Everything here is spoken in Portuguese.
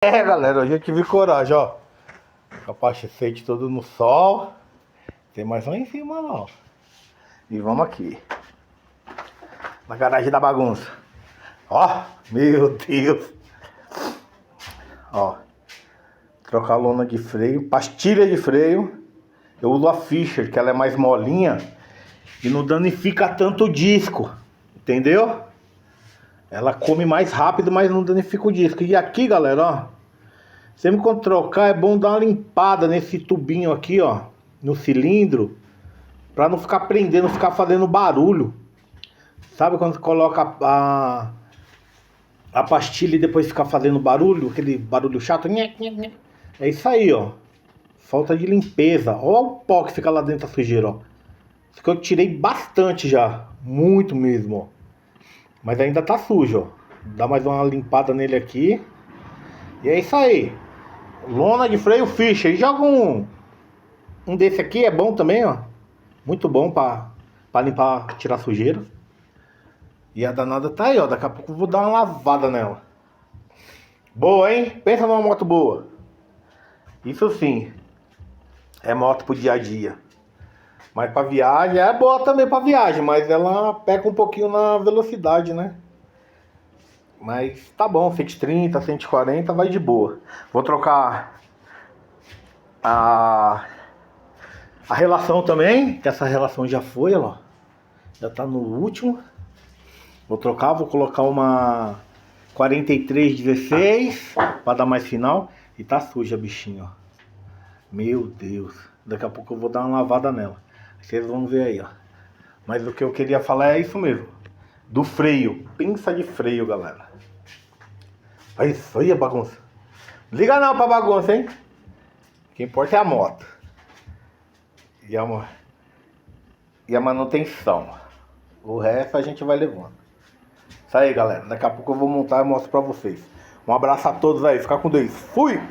Galera, hoje eu tive coragem, ó. Capacete todo no sol. Tem mais um em cima, não. E vamos aqui. Na garagem da bagunça. Ó, meu Deus. Ó. Trocar a lona de freio, pastilha de freio. Eu uso a Fischer, que ela é mais molinha e não danifica tanto o disco. Entendeu? Ela come mais rápido, mas não danifica o disco. E aqui, galera, ó, sempre quando trocar é bom dar uma limpada nesse tubinho aqui, ó, no cilindro, pra não ficar prendendo, não ficar fazendo barulho. Sabe quando você coloca a pastilha e depois fica fazendo barulho, aquele barulho chato? É isso aí, ó. Falta de limpeza. Olha o pó que fica lá dentro da sujeira, ó. Isso que eu tirei bastante já, muito mesmo, ó. Mas ainda tá sujo, ó. Dá mais uma limpada nele aqui. E é isso aí. Lona de freio Fischer. E joga um desse aqui, é bom também, ó. Muito bom pra limpar, tirar sujeira. E a danada tá aí, ó. Daqui a pouco eu vou dar uma lavada nela. Boa, hein? Pensa numa moto boa. Isso sim. É moto pro dia a dia. Mas pra viagem, é boa também pra viagem. Mas ela peca um pouquinho na velocidade, né? Mas tá bom, 130, 140 vai de boa. Vou trocar a relação também, que essa relação já foi, ó. Já tá no último. Vou trocar, vou colocar uma 4316 para dar mais final. E tá suja, bichinho, ó. Meu Deus. Daqui a pouco eu vou dar uma lavada nela. Vocês vão ver aí, ó. Mas o que eu queria falar é isso mesmo. Do freio. Pinça de freio, galera. Olha isso aí, a bagunça. Liga não pra bagunça, hein? O que importa é a moto. E a manutenção. O resto a gente vai levando. Isso aí, galera. Daqui a pouco eu vou montar e mostro pra vocês. Um abraço a todos aí. Fica com Deus. Fui!